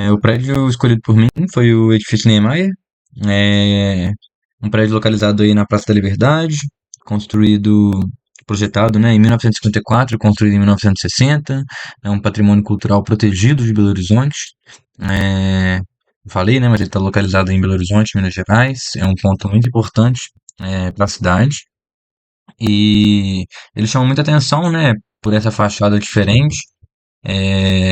O prédio escolhido por mim foi o edifício Niemeyer, é um prédio localizado aí na Praça da Liberdade, construído, projetado, né, em 1954, construído em 1960, é um patrimônio cultural protegido de Belo Horizonte. É, falei, né, mas ele está localizado em Belo Horizonte, Minas Gerais, é um ponto muito importante para a cidade. E ele chama muita atenção, né, por essa fachada diferente,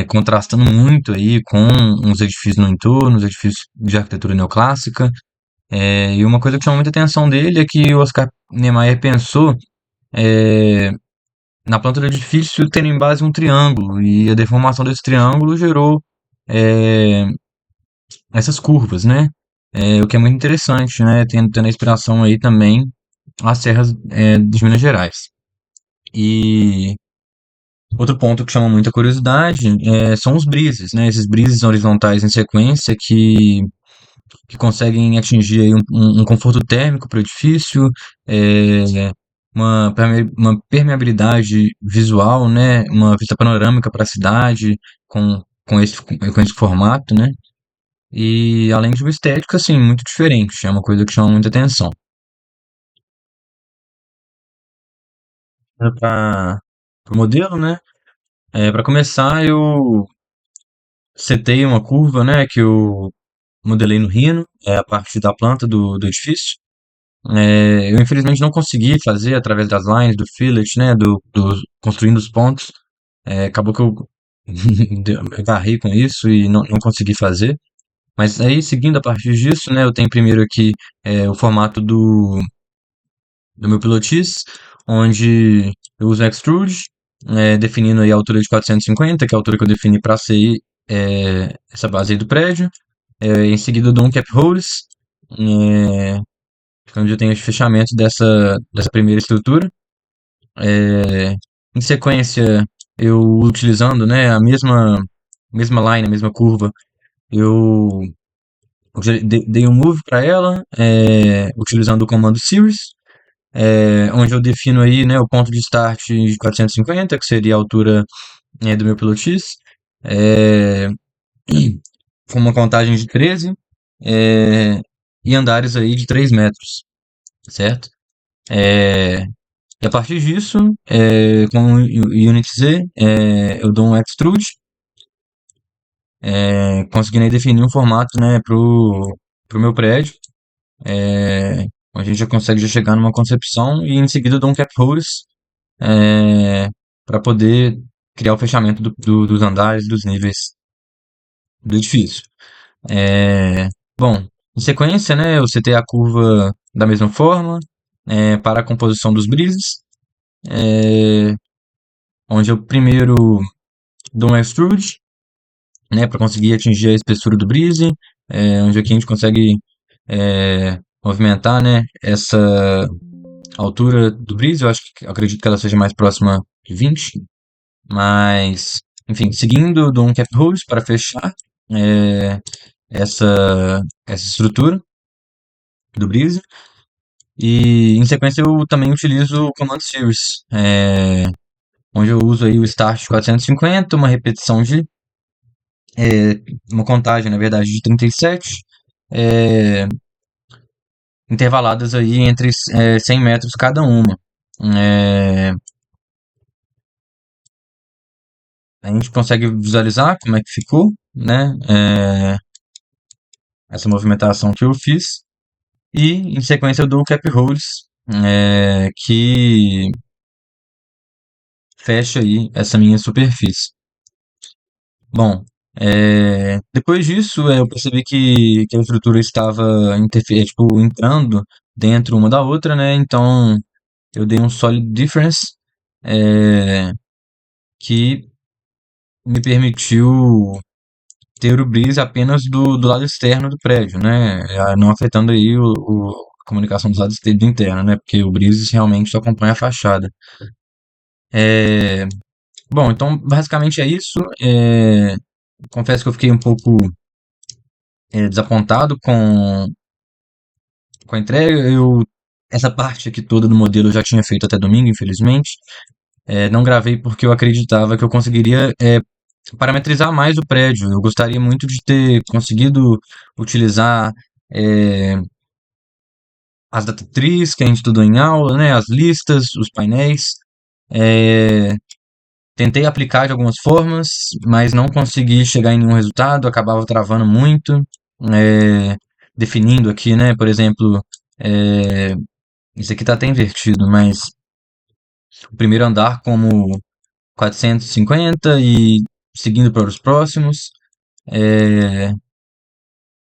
contrastando muito aí com uns edifícios no entorno, os edifícios de arquitetura neoclássica. E uma coisa que chama muita atenção dele é que o Oscar Niemeyer pensou é, na planta do edifício tendo em base um triângulo, e a deformação desse triângulo gerou é, essas curvas, né? O que é muito interessante, né? Tendo a inspiração aí também as serras de Minas Gerais. E outro ponto que chama muita curiosidade são os brises, né? Esses brises horizontais em sequência que conseguem atingir aí um conforto térmico para o edifício, uma permeabilidade visual, né? Uma vista panorâmica para a cidade com esse formato, né? E além de uma estética, assim, muito diferente, é uma coisa que chama muita atenção. Para o modelo, né? Para começar, eu setei uma curva, né? Que eu modelei no Rhino, a parte da planta do edifício. Eu infelizmente não consegui fazer através das lines, do fillet, né, construindo os pontos. Acabou que eu agarrei com isso e não consegui fazer. Mas aí, seguindo a partir disso, né, eu tenho primeiro aqui o formato do meu pilotis, onde eu uso extrude, definindo aí a altura de 450, que é a altura que eu defini para ser essa base aí do prédio. Em seguida eu dou um cap release, é, onde eu tenho o fechamento dessa primeira estrutura. É, em sequência, eu utilizando, né, a mesma line, a mesma curva, eu dei um move para ela, utilizando o comando series, onde eu defino aí, né, o ponto de start de 450, que seria a altura, do meu pilotis, é, com uma contagem de 13, é, e andares aí de 3 metros, certo? É, E a partir disso, com o Unity Z, eu dou um extrude, conseguindo aí definir um formato, né, pro meu prédio. É, a gente já consegue já chegar numa concepção e em seguida eu dou um cap release para poder criar o fechamento dos andares, dos níveis do edifício. Bom, em sequência, né, eu setei a curva da mesma forma para a composição dos brises, onde eu primeiro dou um extrude, né, para conseguir atingir a espessura do brise, onde aqui a gente consegue movimentar, né, essa altura do brise. Eu acredito que ela seja mais próxima de 20, mas enfim, seguindo do um cap holes para fechar é, essa estrutura do brise, e em sequência eu também utilizo o command series, onde eu uso aí o start de 450, uma repetição de uma contagem, na verdade, de 37, é, intervaladas aí entre 100 metros cada uma. É, a gente consegue visualizar como é que ficou, né? Essa movimentação que eu fiz. E em sequência eu dou o cap holds, que fecha aí essa minha superfície. Bom, depois disso eu percebi que a estrutura estava tipo, entrando dentro uma da outra, né? Então eu dei um solid difference, é, que me permitiu ter o breeze apenas do lado externo do prédio, né? Não afetando aí a comunicação dos lados do interno, né? Porque o breeze realmente só acompanha a fachada. É, bom, então basicamente é isso. Confesso que eu fiquei um pouco desapontado com a entrega. Essa parte aqui toda do modelo eu já tinha feito até domingo, infelizmente. Não gravei porque eu acreditava que eu conseguiria parametrizar mais o prédio. Eu gostaria muito de ter conseguido utilizar é, as data trees que a gente estudou em aula, né, as listas, os painéis. É, tentei aplicar de algumas formas, mas não consegui chegar em nenhum resultado, acabava travando muito. é, definindo aqui, né, por exemplo, é, isso aqui está até invertido, mas o primeiro andar como 450 e seguindo para os próximos. É,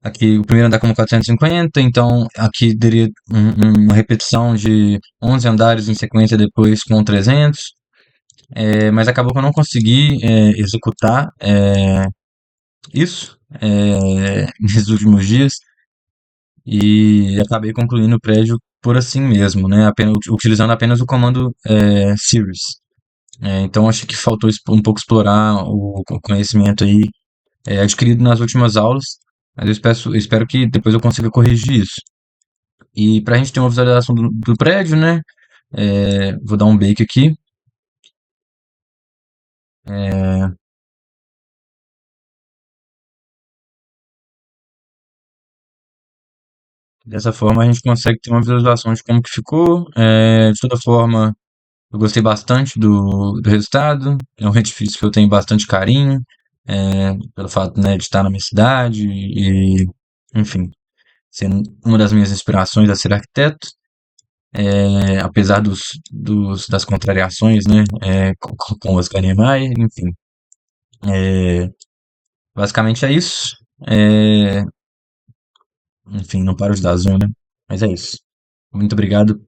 aqui o primeiro andar como 450, então aqui teria uma repetição de 11 andares em sequência depois com 300. Mas acabou que eu não consegui executar isso nesses últimos dias e acabei concluindo o prédio por assim mesmo, né? Utilizando apenas o comando series. Então acho que faltou um pouco explorar o conhecimento aí adquirido nas últimas aulas, mas eu espero que depois eu consiga corrigir isso. E para a gente ter uma visualização do prédio, né? Vou dar um bake aqui. É, dessa forma a gente consegue ter uma visualização de como que ficou. De toda forma, eu gostei bastante do resultado. É um edifício que eu tenho bastante carinho, pelo fato, né, de estar na minha cidade e, enfim, sendo uma das minhas inspirações a ser arquiteto. Apesar das contrariações, né, com o Oscar Niemeyer, enfim. É, basicamente é isso. É, enfim, não paro de dar zoom, né? Mas é isso. Muito obrigado